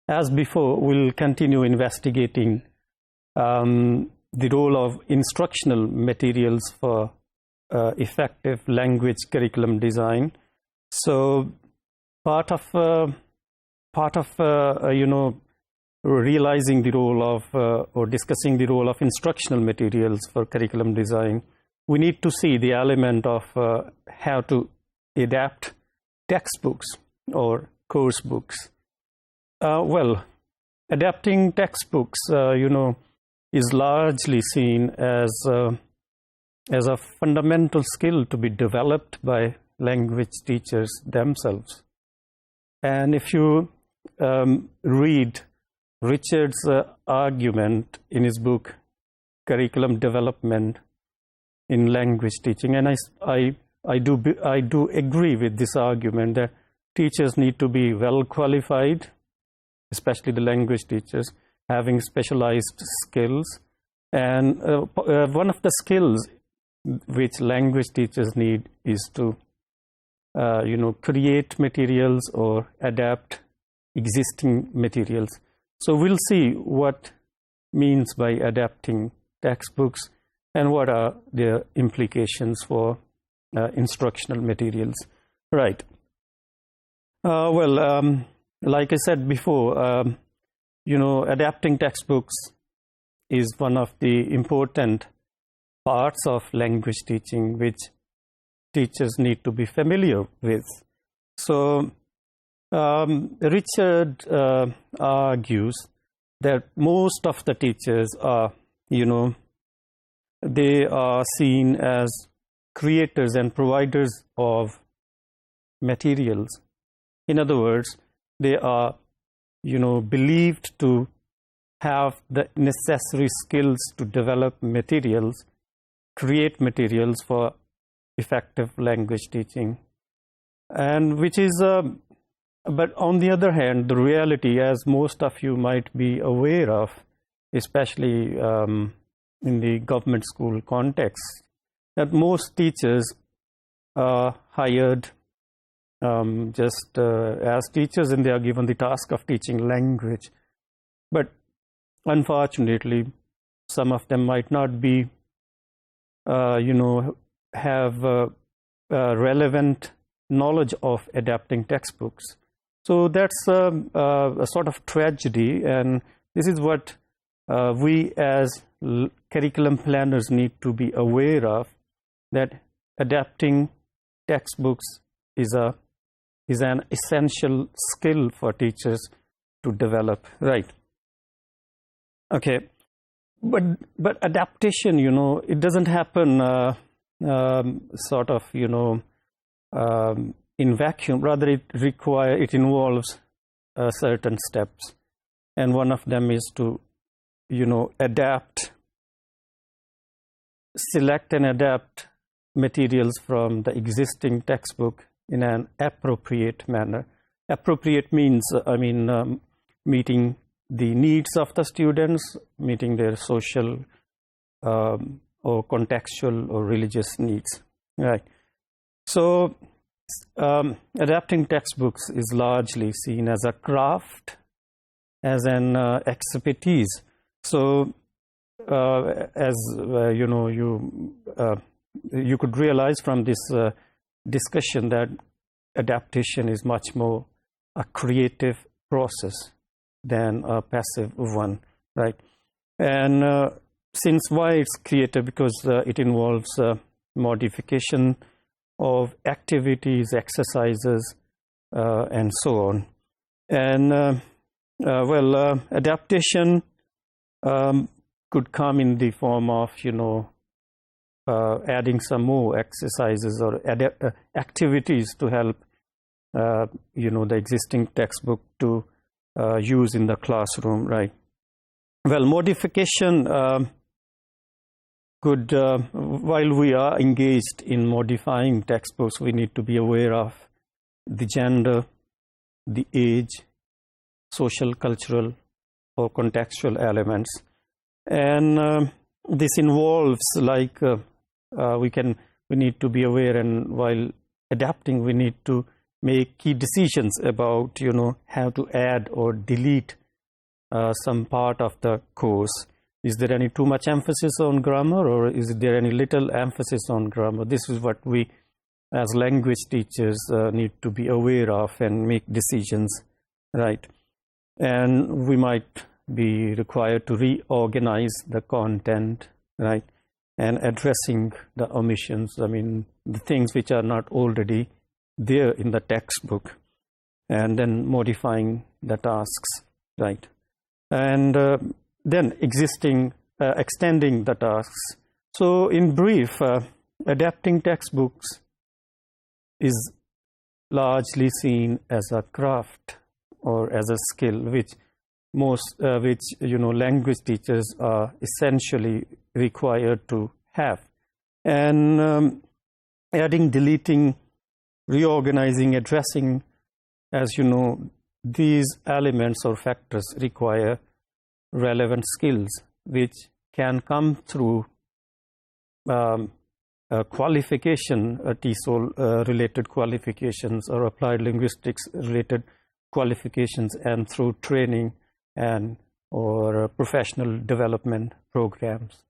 as before, we'll continue investigating the role of instructional materials for effective language curriculum design. So part of realizing the role of or discussing the role of instructional materials for curriculum design, we need to see the element of how to adapt textbooks or course books. Well, adapting textbooks, is largely seen as a fundamental skill to be developed by language teachers themselves. And if you read Richard's argument in his book, Curriculum Development in Language Teaching, and I do agree with this argument that teachers need to be well qualified, especially the language teachers, having specialized skills. And one of the skills which language teachers need is to create materials or adapt existing materials. So we'll see what means by adapting textbooks and what are their implications for instructional materials. Right. Like I said before, adapting textbooks is one of the important parts of language teaching which teachers need to be familiar with. So Richard argues that most of the teachers are, they are seen as creators and providers of materials. In other words, they are, believed to have the necessary skills to develop materials, create materials for effective language teaching. And which is, but on the other hand, the reality, as most of you might be aware of, especially in the government school context, that most teachers are hired just as teachers, and they are given the task of teaching language. But unfortunately, some of them might not be, have relevant knowledge of adapting textbooks. So that's a sort of tragedy, and this is what we as curriculum planners need to be aware of, that adapting textbooks is an essential skill for teachers to develop. Right. Okay. But adaptation, it doesn't happen in vacuum. Rather, it involves certain steps, and one of them is to select and adapt materials from the existing textbook in an appropriate manner. Appropriate means, meeting the needs of the students, meeting their social or contextual or religious needs. Right. So adapting textbooks is largely seen as a craft, as an expertise. So as you could realize from this discussion that adaptation is much more a creative process than a passive one, right? And since why it's creative? Because it involves modification of activities, exercises, and so on. And adaptation could come in the form of adding some more exercises or activities to help the existing textbook to use in the classroom, right? Well, modification could, while we are engaged in modifying textbooks, we need to be aware of the gender, the age, social, cultural, or contextual elements. And this involves, like, we need to be aware, and while adapting, we need to make key decisions about, how to add or delete some part of the course. Is there any too much emphasis on grammar, or is there any little emphasis on grammar? This is what we as language teachers need to be aware of and make decisions, right? And we might be required to reorganize the content, right? And addressing the omissions, the things which are not already there in the textbook, and then modifying the tasks, right? And then extending the tasks. So in brief, adapting textbooks is largely seen as a craft or as a skill which language teachers are essentially required to have. And adding, deleting, reorganizing, addressing, as you know, these elements or factors require relevant skills which can come through qualification, TESOL related qualifications or applied linguistics related qualifications, and through training and or professional development programs.